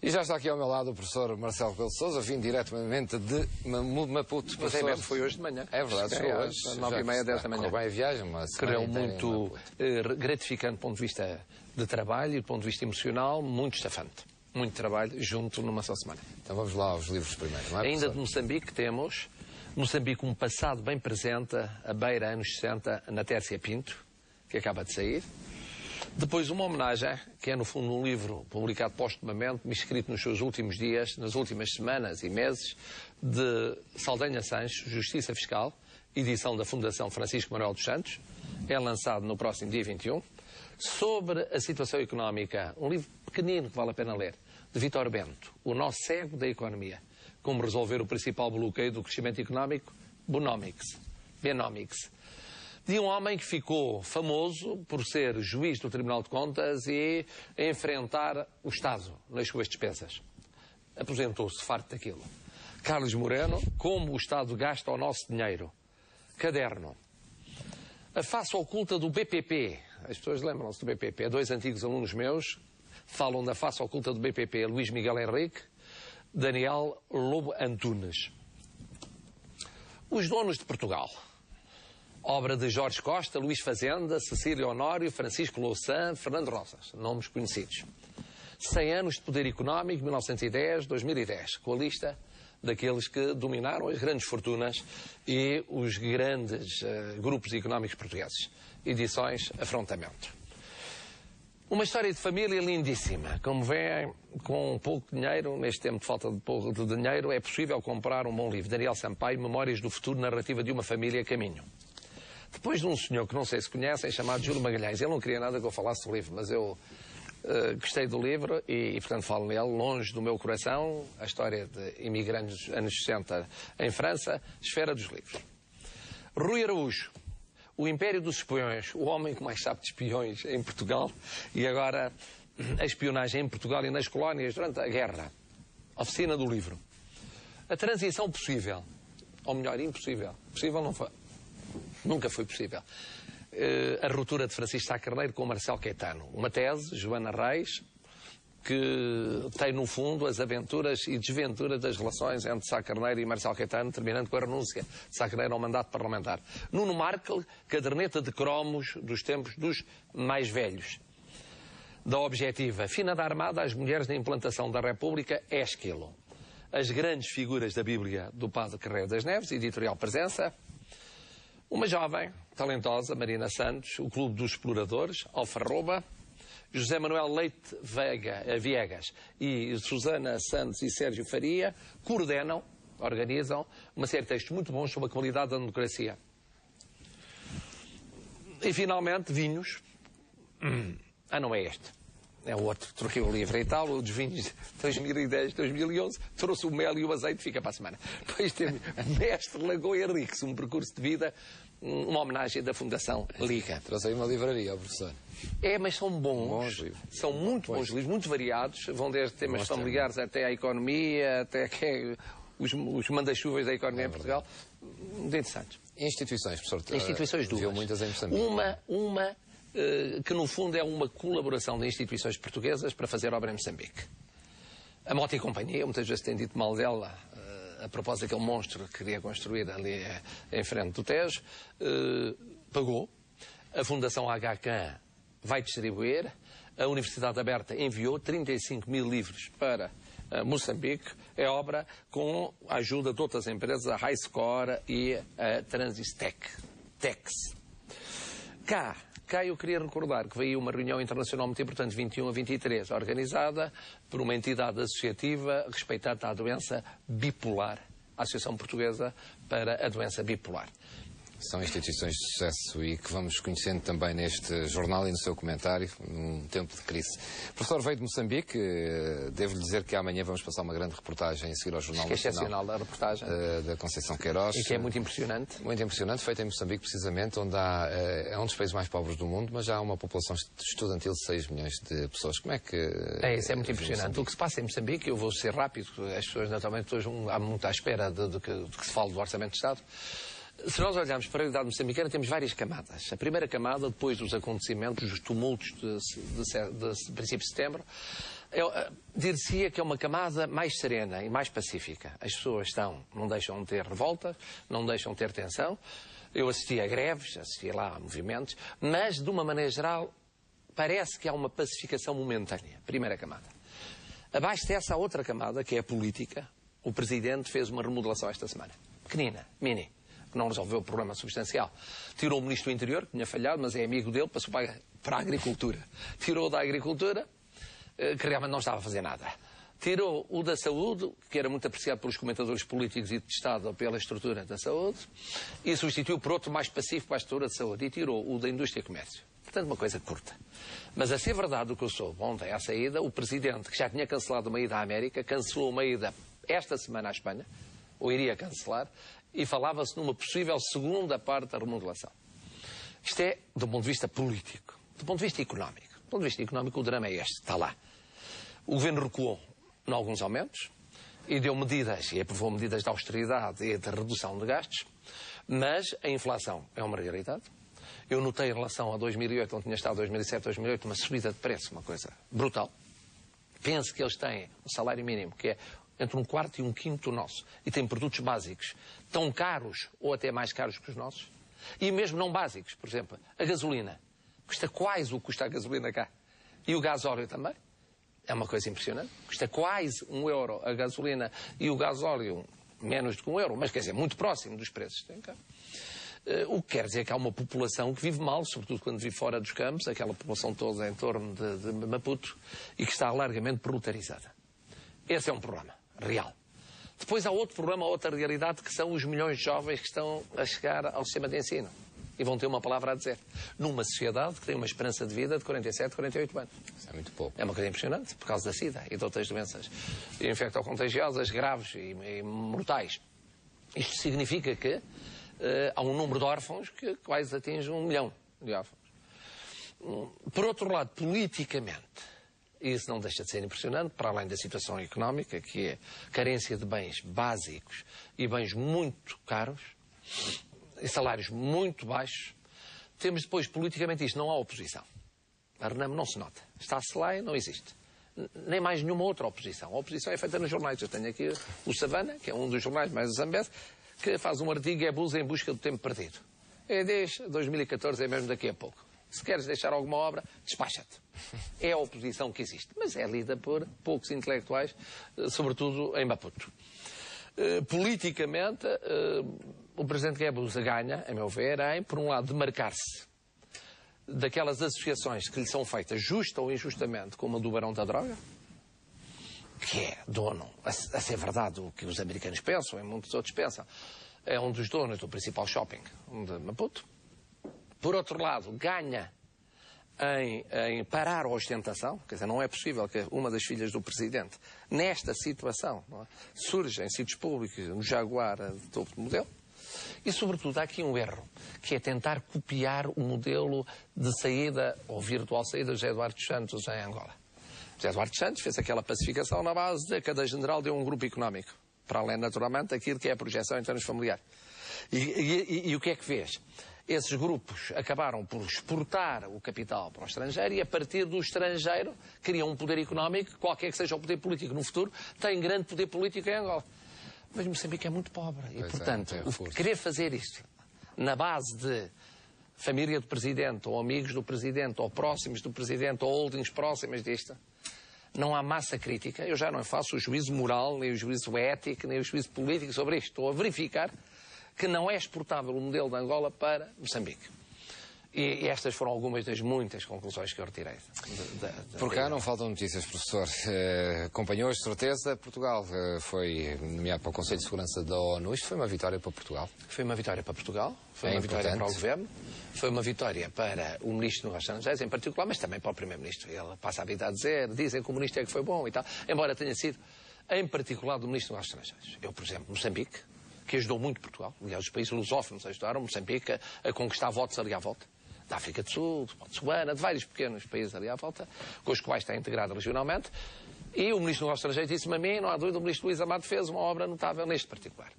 E já está aqui ao meu lado o professor Marcelo Rebelo de Sousa, vindo diretamente de Maputo. Mas é mesmo, foi hoje de manhã. É verdade, chegou hoje. 9h30, 10 da manhã. Bem a viagem, uma Correu muito gratificante do ponto de vista de trabalho e do ponto de vista emocional, muito estafante. Muito trabalho junto numa só semana. Então vamos lá aos livros primeiro, não é, ainda de Moçambique temos Moçambique um passado bem presente, a beira anos 60, na Tércia Pinto, que acaba de sair. Depois uma homenagem, que é no fundo um livro publicado postumamente, escrito nos seus últimos dias, nas últimas semanas e meses, de Saldanha Sancho, Justiça Fiscal, edição da Fundação Francisco Manuel dos Santos. É lançado no próximo dia 21. Sobre a situação económica, um livro pequenino que vale a pena ler, de Vítor Bento, O Nó Cego da Economia. Como resolver o principal bloqueio do crescimento económico? Benomics. De um homem que ficou famoso por ser juiz do Tribunal de Contas e enfrentar o Estado nas suas despesas. Aposentou-se farto daquilo. Carlos Moreno, Como o Estado gasta o nosso dinheiro. Caderno. A face oculta do BPP. As pessoas lembram-se do BPP. Dois antigos alunos meus falam da face oculta do BPP. Luís Miguel Henrique, Daniel Lobo Antunes. Os Donos de Portugal. Obra de Jorge Costa, Luís Fazenda, Cecília Honório, Francisco Louçã, Fernando Rosas. Nomes conhecidos. 100 anos de poder económico, 1910-2010. Com a lista daqueles que dominaram as grandes fortunas e os grandes grupos económicos portugueses. Edições Afrontamento. Uma história de família lindíssima. Como veem, com pouco dinheiro, neste tempo de falta de dinheiro, é possível comprar um bom livro. Daniel Sampaio, Memórias do Futuro, narrativa de uma família, Caminho. Depois de um senhor que não sei se conhecem, chamado Júlio Magalhães. Ele não queria nada que eu falasse do livro, mas eu gostei do livro e, portanto, falo nele, longe do meu coração, a história de imigrantes dos anos 60 em França, Esfera dos Livros. Rui Araújo, O Império dos Espiões, o homem que mais sabe de espiões em Portugal, e agora a espionagem em Portugal e nas colónias durante a guerra. Oficina do Livro. A transição possível, ou melhor, impossível. Possível não foi. Nunca foi possível. A ruptura de Francisco Sá Carneiro com Marcelo Caetano. Uma tese, Joana Reis, que tem no fundo as aventuras e desventuras das relações entre Sá Carneiro e Marcelo Caetano, terminando com a renúncia de Sá Carneiro ao mandato parlamentar. Nuno Markle, caderneta de cromos dos tempos dos mais velhos. Da Objetiva, Fina da Armada, As Mulheres na Implantação da República, Ésquilo. As grandes figuras da Bíblia do Padre Carreiro das Neves, editorial Presença. Uma jovem, talentosa, Marina Santos, O Clube dos Exploradores, Alfarroba. José Manuel Leite Viegas e Susana Santos e Sérgio Faria coordenam, organizam uma série de textos muito bons sobre a qualidade da democracia. E finalmente, vinhos. Não é este. É o outro. Troquei o livro e tal, o dos vinhos de 2010, 2011. Trouxe o mel e o azeite, fica para a semana. Depois temos Mestre Lagoa Henriques, um percurso de vida, uma homenagem da Fundação Liga. Trouxe aí uma livraria, professor. É, mas são bons livros. São muito bons livros, muito variados. Vão desde temas familiares até à economia, até os manda-chuvas da economia em Portugal. Muito interessantes. Instituições, professor? Instituições duas. Viu muitas em Moçambique. Uma que no fundo é uma colaboração de instituições portuguesas para fazer obra em Moçambique. A Mota e Companhia, muitas vezes tem dito mal dela, a propósito daquele monstro que queria construir ali em frente do Tejo, pagou. A Fundação HK vai distribuir. A Universidade Aberta enviou 35 mil livros para Moçambique. É obra com a ajuda de outras empresas, a High Score e a Transistec. Cá eu queria recordar que veio uma reunião internacional muito importante, 21 a 23, organizada por uma entidade associativa respeitada à doença bipolar, a Associação Portuguesa para a Doença Bipolar. São instituições de sucesso e que vamos conhecendo também neste jornal e no seu comentário, num tempo de crise. O professor veio de Moçambique, devo-lhe dizer que amanhã vamos passar uma grande reportagem a seguir ao Jornal Nacional. Excepcional a reportagem. Da Conceição Queiroz. E que é muito impressionante. Muito impressionante, feita em Moçambique precisamente, onde é um dos países mais pobres do mundo, mas já há uma população estudantil de 6 milhões de pessoas. Como é que... Isso é muito impressionante. O que se passa em Moçambique, eu vou ser rápido, as pessoas naturalmente há muito à espera de que se fale do Orçamento de Estado. Se nós olharmos para a realidade moçambicana, temos várias camadas. A primeira camada, depois dos acontecimentos, dos tumultos de princípio de setembro, Dir-se-ia que é uma camada mais serena e mais pacífica. As pessoas não deixam de ter revoltas, não deixam de ter tensão. Eu assisti a greves, assisti lá a movimentos, mas, de uma maneira geral, parece que há uma pacificação momentânea. Primeira camada. Abaixo dessa, há outra camada, que é a política. O Presidente fez uma remodelação esta semana. Pequenina, mini, que não resolveu o problema substancial. Tirou o Ministro do Interior, que tinha falhado, mas é amigo dele, passou para a Agricultura. Tirou da Agricultura, que realmente não estava a fazer nada. Tirou o da Saúde, que era muito apreciado pelos comentadores políticos e de Estado pela estrutura da saúde, e substituiu por outro mais pacífico para a estrutura da saúde, e tirou o da Indústria e Comércio. Portanto, uma coisa curta. Mas, a ser verdade o que eu soube, ontem à saída, o Presidente, que já tinha cancelado uma ida à América, cancelou uma ida esta semana à Espanha, ou iria cancelar, e falava-se numa possível segunda parte da remodelação. Isto é do ponto de vista político. Do ponto de vista económico. Do ponto de vista económico, o drama é este, está lá. O Governo recuou em alguns aumentos e deu medidas, e aprovou medidas de austeridade e de redução de gastos, mas a inflação é uma realidade. Eu notei em relação a 2008, onde tinha estado 2007, 2008, uma subida de preço, uma coisa brutal. Penso que eles têm um salário mínimo, que é entre um quarto e um quinto nosso, e têm produtos básicos tão caros ou até mais caros que os nossos, e mesmo não básicos. Por exemplo, a gasolina custa quase o que custa a gasolina cá, e o gasóleo também. É uma coisa impressionante. Custa quase €1 a gasolina e o gasóleo menos do que €1, mas quer dizer, muito próximo dos preços que tem cá. O que quer dizer que há uma população que vive mal, sobretudo quando vive fora dos campos, aquela população toda em torno de Maputo, e que está largamente proletarizada. Esse é um problema real. Depois há outro problema, outra realidade, que são os milhões de jovens que estão a chegar ao sistema de ensino. E vão ter uma palavra a dizer. Numa sociedade que tem uma esperança de vida de 47, 48 anos. Isso é muito pouco. É uma coisa impressionante, por causa da SIDA e de outras doenças infectocontagiosas graves e mortais. Isto significa que há um número de órfãos que quase atinge 1 milhão de órfãos. Por outro lado, politicamente, isso não deixa de ser impressionante, para além da situação económica, que é carência de bens básicos e bens muito caros, e salários muito baixos. Temos depois, politicamente, isto, não há oposição. A Renamo não se nota. Está-se lá e não existe. Nem mais nenhuma outra oposição. A oposição é feita nos jornais. Eu tenho aqui o Savana, que é um dos jornais mais Zambese, que faz um artigo, é Busa em busca do tempo perdido. É desde 2014, é mesmo daqui a pouco. Se queres deixar alguma obra, despacha-te. É a oposição que existe. Mas é lida por poucos intelectuais, sobretudo em Maputo. Politicamente, o Presidente Guebuza ganha, a meu ver, em, por um lado, demarcar-se daquelas associações que lhe são feitas, justa ou injustamente, como a do Barão da Droga, que é dono, a ser verdade, o que os americanos pensam, e muitos outros pensam, é um dos donos do principal shopping de Maputo. Por outro lado, ganha em parar a ostentação, quer dizer, não é possível que uma das filhas do Presidente, nesta situação, não é, surja em sítios públicos, um Jaguar de topo de modelo. E, sobretudo, há aqui um erro, que é tentar copiar o modelo de saída, ou virtual saída, de José Eduardo dos Santos em Angola. José Eduardo dos Santos fez aquela pacificação na base de cada general deu um grupo económico, para além, naturalmente, daquilo que é a projeção em termos familiares. E o que é que fez? Esses grupos acabaram por exportar o capital para o estrangeiro e, a partir do estrangeiro, criam um poder económico, qualquer que seja o poder político no futuro, tem grande poder político em Angola. Mas Moçambique é muito pobre e, portanto, querer fazer isto na base de família do Presidente, ou amigos do Presidente, ou próximos do Presidente, ou holdings próximas disto, não há massa crítica. Eu já não faço o juízo moral, nem o juízo ético, nem o juízo político sobre isto. Estou a verificar que não é exportável o modelo de Angola para Moçambique. E estas foram algumas das muitas conclusões que eu retirei. Por cá não faltam notícias, professor. Acompanhou, de certeza, Portugal foi nomeado para o Conselho de Segurança da ONU. Isto foi uma vitória para Portugal? Foi uma vitória para Portugal, foi uma vitória para o Governo, foi uma vitória para o Ministro dos Negócios Estrangeiros em particular, mas também para o Primeiro-Ministro. Ele passa a vida a dizer, dizem que o Ministro é que foi bom e tal, embora tenha sido, em particular, do Ministro dos Negócios Estrangeiros. Eu, por exemplo, Moçambique, que ajudou muito Portugal, aliás, os países lusófonos ajudaram Moçambique a conquistar votos ali à volta. Da África do Sul, de Botsuana, de vários pequenos países ali à volta, com os quais está integrado regionalmente. E o Ministro dos Negócios Estrangeiros disse-me a mim, não há dúvida, o Ministro Luís Amado fez uma obra notável neste particular.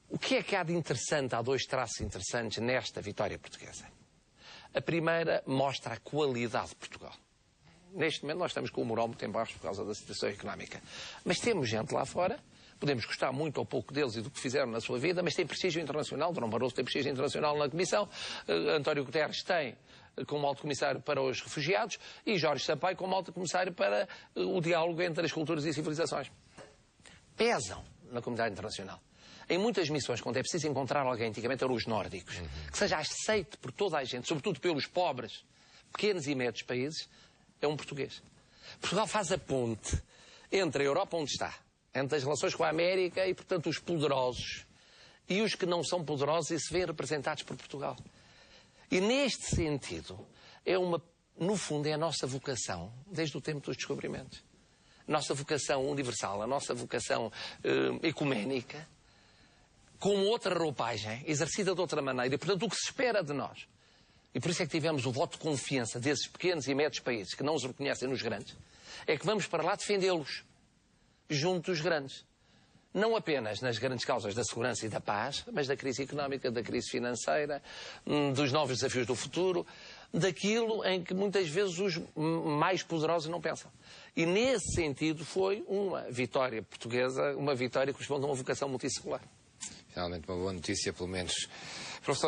O que é que há de interessante, há dois traços interessantes nesta vitória portuguesa. A primeira mostra a qualidade de Portugal. Neste momento nós estamos com o moral muito em baixo por causa da situação económica. Mas temos gente lá fora, podemos gostar muito ou pouco deles e do que fizeram na sua vida, mas tem prestígio internacional. Durão Barroso tem prestígio internacional na Comissão, António Guterres tem como alto comissário para os refugiados e Jorge Sampaio como alto comissário para o diálogo entre as culturas e civilizações. Pesam na comunidade internacional. Em muitas missões, quando é preciso encontrar alguém, antigamente eram os nórdicos, que seja aceito por toda a gente, sobretudo pelos pobres, pequenos e médios países, é um português. Portugal faz a ponte entre a Europa onde está, entre as relações com a América e, portanto, os poderosos e os que não são poderosos e se veem representados por Portugal. E neste sentido, no fundo, é a nossa vocação, desde o tempo dos descobrimentos. Nossa vocação universal, a nossa vocação ecuménica, com outra roupagem, exercida de outra maneira, e, portanto, o que se espera de nós. E por isso é que tivemos o voto de confiança desses pequenos e médios países que não os reconhecem nos grandes, é que vamos para lá defendê-los, junto dos grandes. Não apenas nas grandes causas da segurança e da paz, mas da crise económica, da crise financeira, dos novos desafios do futuro, daquilo em que muitas vezes os mais poderosos não pensam. E nesse sentido foi uma vitória portuguesa, uma vitória que corresponde a uma vocação multissecular. Finalmente uma boa notícia, pelo menos. Professor...